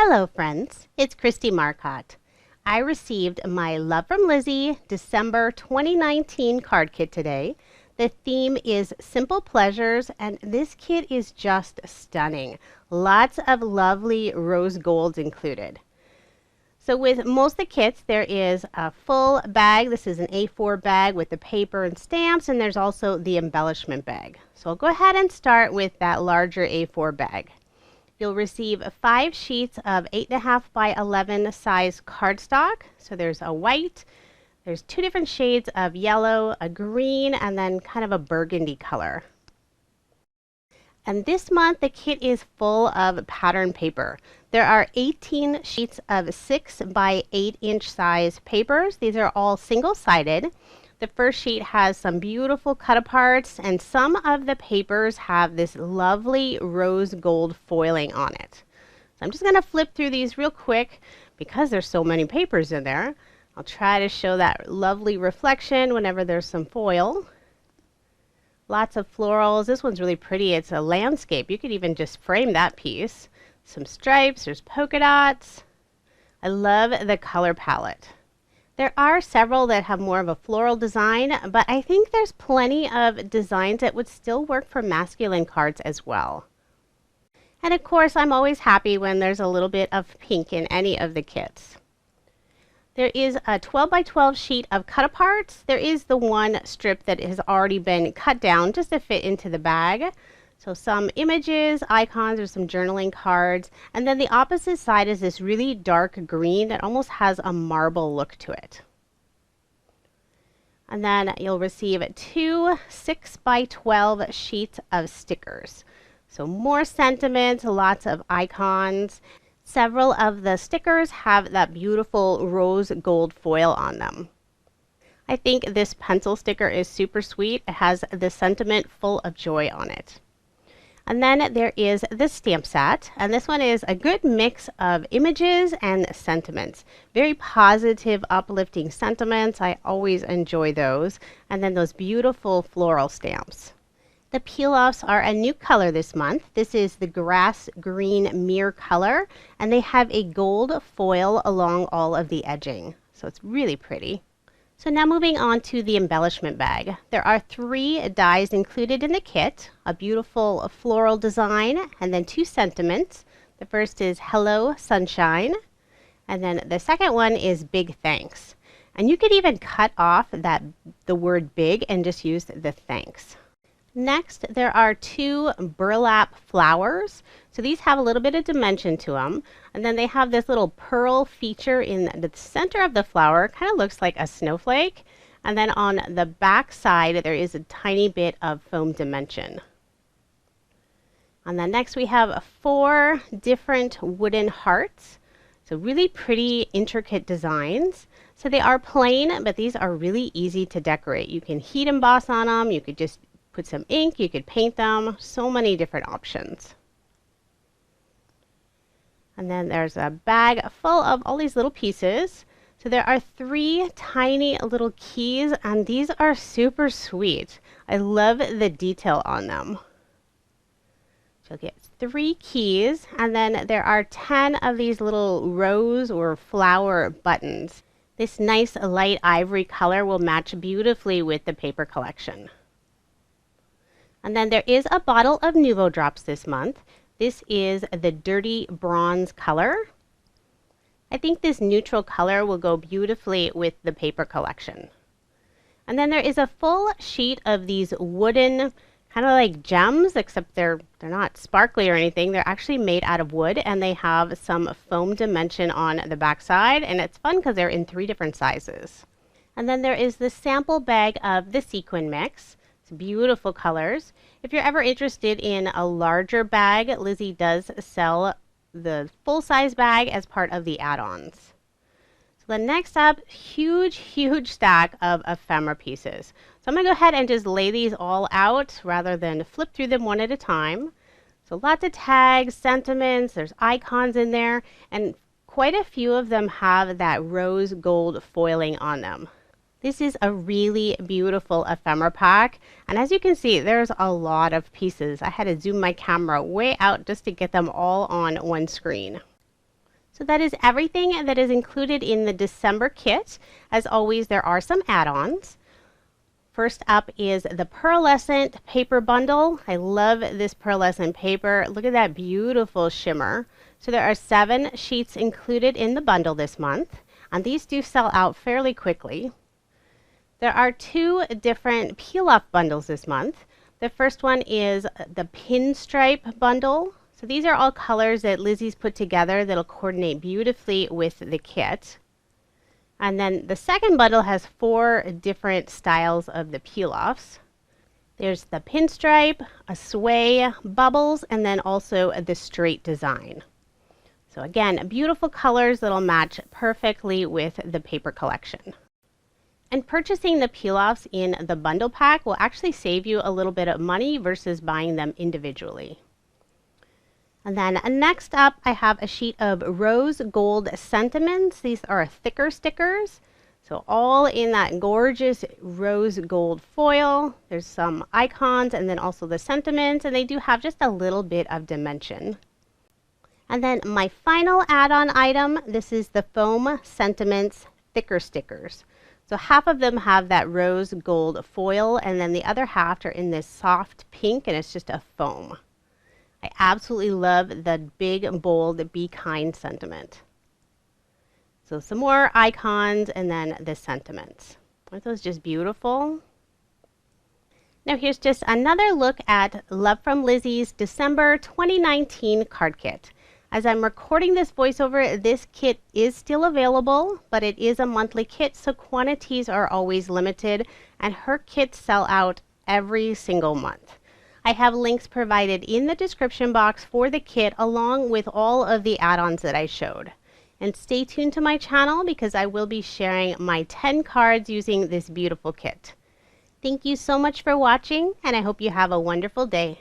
Hello friends, it's Kristie Marcotte. I received my Love From Lizi December 2019 card kit today. The theme is Simple Pleasures and this kit is just stunning. Lots of lovely rose golds included. So with most of the kits there is a full bag. This is an A4 bag with the paper and stamps, and there's also the embellishment bag. So I'll go ahead and start with that larger A4 bag. You'll receive 5 sheets of 8.5 by 11 size cardstock. So there's a white, there's 2 different shades of yellow, a green, and then kind of a burgundy color. And this month the kit is full of pattern paper. There are 18 sheets of 6 by 8 inch size papers. These are all single-sided. The first sheet has some beautiful cut-aparts, and some of the papers have this lovely rose gold foiling on it. So I'm just going to flip through these real quick because there's so many papers in there. I'll try to show that lovely reflection whenever there's some foil. Lots of florals. This one's really pretty. It's a landscape. You could even just frame that piece. Some stripes. There's polka dots. I love the color palette. There are several that have more of a floral design, but I think there's plenty of designs that would still work for masculine cards as well. And of course, I'm always happy when there's a little bit of pink in any of the kits. There is a 12 by 12 sheet of cut-aparts. There is the one strip that has already been cut down just to fit into the bag. So some images, icons, or some journaling cards. And then the opposite side is this really dark green that almost has a marble look to it. And then you'll receive 2 6 by 12 sheets of stickers. So more sentiments, lots of icons. Several of the stickers have that beautiful rose gold foil on them. I think this pencil sticker is super sweet. It has the sentiment full of joy on it. And then there is the stamp set, and this one is a good mix of images and sentiments. Very positive, uplifting sentiments. I always enjoy those. And then those beautiful floral stamps. The peel-offs are a new color this month. This is the grass green mirror color, and they have a gold foil along all of the edging. So it's really pretty. So now moving on to the embellishment bag. There are 3 dies included in the kit, a beautiful floral design, and then 2 sentiments. The first is Hello Sunshine, and then the second one is Big Thanks. And you could even cut off the word big and just use the thanks. Next, there are 2 burlap flowers. So these have a little bit of dimension to them. And then they have this little pearl feature in the center of the flower. Kind of looks like a snowflake. And then on the back side, there is a tiny bit of foam dimension. And then next we have 4 different wooden hearts. So really pretty, intricate designs. So they are plain, but these are really easy to decorate. You can heat emboss on them. You could just put some ink, you could paint them, so many different options. And then there's a bag full of all these little pieces. So there are 3 tiny little keys, and these are super sweet. I love the detail on them. So you'll get 3 keys, and then there are 10 of these little rose or flower buttons. This nice light ivory color will match beautifully with the paper collection. And then there is a bottle of Nuvo Drops this month. This is the Dirty Bronze color. I think this neutral color will go beautifully with the paper collection. And then there is a full sheet of these wooden, kind of like gems, except they're not sparkly or anything. They're actually made out of wood, and they have some foam dimension on the back side. And it's fun because they're in 3 different sizes. And then there is the sample bag of the sequin mix. Beautiful colors. If you're ever interested in a larger bag, Lizi does sell the full-size bag as part of the add-ons. So then next up, huge stack of ephemera pieces. So I'm going to go ahead and just lay these all out rather than flip through them one at a time. So lots of tags, sentiments, there's icons in there, and quite a few of them have that rose gold foiling on them. This is a really beautiful ephemera pack, and as you can see, there's a lot of pieces. I had to zoom my camera way out just to get them all on one screen. So that is everything that is included in the December kit. As always, there are some add-ons. First up is the pearlescent paper bundle. I love this pearlescent paper. Look at that beautiful shimmer. So there are 7 sheets included in the bundle this month, and these do sell out fairly quickly. There are 2 different peel-off bundles this month. The first one is the pinstripe bundle. So these are all colors that Lizi's put together that'll coordinate beautifully with the kit. And then the second bundle has 4 different styles of the peel-offs. There's the pinstripe, a sway, bubbles, and then also the straight design. So again, beautiful colors that'll match perfectly with the paper collection. And purchasing the peel-offs in the bundle pack will actually save you a little bit of money versus buying them individually. And then next up, I have a sheet of rose gold sentiments. These are thicker stickers. So all in that gorgeous rose gold foil. There's some icons and then also the sentiments, and they do have just a little bit of dimension. And then my final add-on item, this is the foam sentiments thicker stickers. So half of them have that rose gold foil, and then the other half are in this soft pink, and it's just a foam. I absolutely love the big, bold, be kind sentiment. So some more icons and then the sentiments. Aren't those just beautiful? Now here's just another look at Love From Lizi's December 2019 card kit. As I'm recording this voiceover, this kit is still available, but it is a monthly kit, so quantities are always limited, and her kits sell out every single month. I have links provided in the description box for the kit along with all of the add-ons that I showed. And stay tuned to my channel because I will be sharing my 10 cards using this beautiful kit. Thank you so much for watching, and I hope you have a wonderful day.